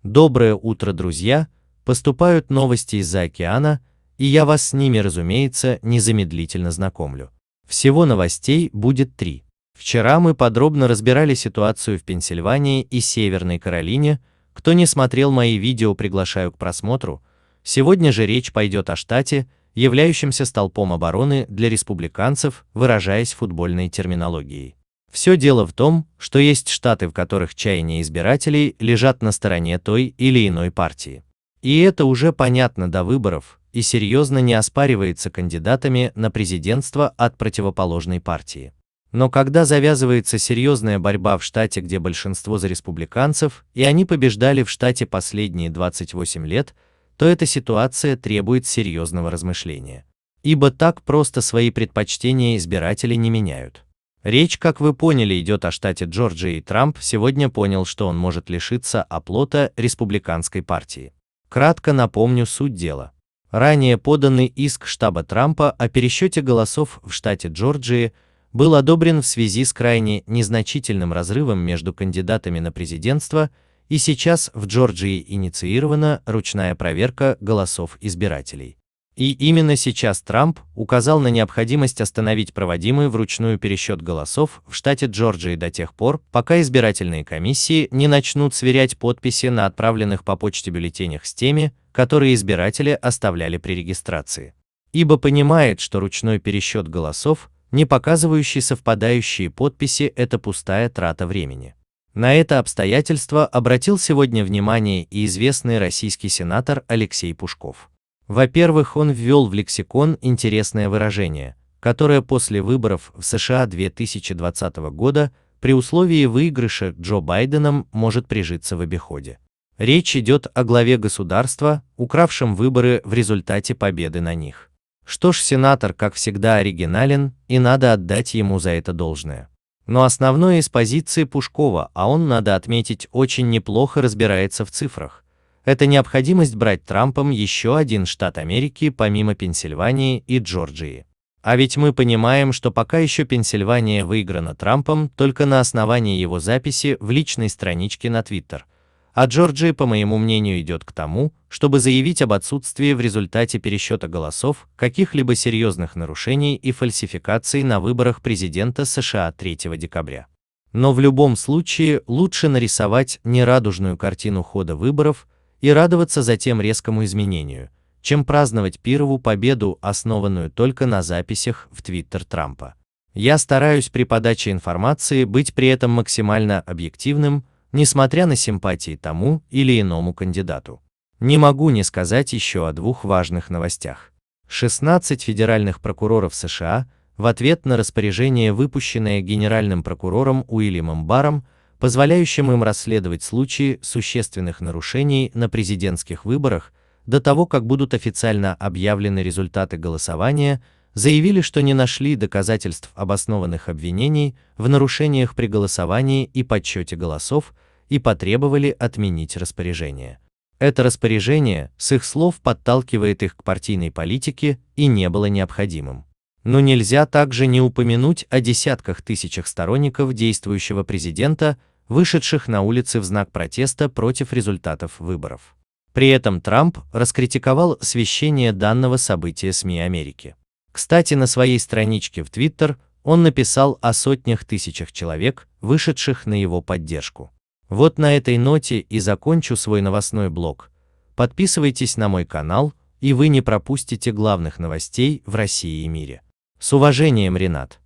Доброе утро, друзья! Поступают новости из-за океана, и я вас с ними, разумеется, незамедлительно знакомлю. Всего новостей будет 3. Вчера мы подробно разбирали ситуацию в Пенсильвании и Северной Каролине. Кто не смотрел мои видео, приглашаю к просмотру. Сегодня же речь пойдет о штате, являющемся столпом обороны для республиканцев, выражаясь футбольной терминологией. Все дело в том, что есть штаты, в которых чаяния избирателей лежат на стороне той или иной партии. И это уже понятно до выборов и серьезно не оспаривается кандидатами на президентство от противоположной партии. Но когда завязывается серьезная борьба в штате, где большинство за республиканцев, и они побеждали в штате последние 28 лет, то эта ситуация требует серьезного размышления. Ибо так просто свои предпочтения избиратели не меняют. Речь, как вы поняли, идет о штате Джорджия, и Трамп сегодня понял, что он может лишиться оплота республиканской партии. Кратко напомню суть дела. Ранее поданный иск штаба Трампа о пересчете голосов в штате Джорджии был одобрен в связи с крайне незначительным разрывом между кандидатами на президентство, и сейчас в Джорджии инициирована ручная проверка голосов избирателей. И именно сейчас Трамп указал на необходимость остановить проводимый вручную пересчет голосов в штате Джорджии до тех пор, пока избирательные комиссии не начнут сверять подписи на отправленных по почте бюллетенях с теми, которые избиратели оставляли при регистрации. Ибо понимает, что ручной пересчет голосов, не показывающий совпадающие подписи, это пустая трата времени. На это обстоятельство обратил сегодня внимание и известный российский сенатор Алексей Пушков. Во-первых, он ввел в лексикон интересное выражение, которое после выборов в США 2020 года при условии выигрыша Джо Байденом может прижиться в обиходе. Речь идет о главе государства, укравшем выборы в результате победы на них. Что ж, сенатор, как всегда, оригинален, и надо отдать ему за это должное. Но основное из позиции Пушкова, а он, надо отметить, очень неплохо разбирается в цифрах. Это необходимость брать Трампом еще один штат Америки помимо Пенсильвании и Джорджии. А ведь мы понимаем, что пока еще Пенсильвания выиграна Трампом только на основании его записи в личной страничке на Twitter. А Джорджия, по моему мнению, идет к тому, чтобы заявить об отсутствии в результате пересчета голосов каких-либо серьезных нарушений и фальсификаций на выборах президента США 3 декабря. Но в любом случае лучше нарисовать нерадужную картину хода выборов и радоваться затем резкому изменению, чем праздновать пировую победу, основанную только на записях в Твиттер Трампа. Я стараюсь при подаче информации быть при этом максимально объективным, несмотря на симпатии тому или иному кандидату. Не могу не сказать еще о 2 важных новостях. 16 федеральных прокуроров США в ответ на распоряжение, выпущенное генеральным прокурором Уильямом Барром, позволяющим им расследовать случаи существенных нарушений на президентских выборах до того, как будут официально объявлены результаты голосования, заявили, что не нашли доказательств обоснованных обвинений в нарушениях при голосовании и подсчете голосов и потребовали отменить распоряжение. Это распоряжение, с их слов, подталкивает их к партийной политике и не было необходимым. Но нельзя также не упомянуть о десятках тысячах сторонников действующего президента, вышедших на улицы в знак протеста против результатов выборов. При этом Трамп раскритиковал освещение данного события СМИ Америки. Кстати, на своей страничке в Twitter он написал о сотнях тысячах человек, вышедших на его поддержку. Вот на этой ноте и закончу свой новостной блог. Подписывайтесь на мой канал, и вы не пропустите главных новостей в России и мире. С уважением, Ренат.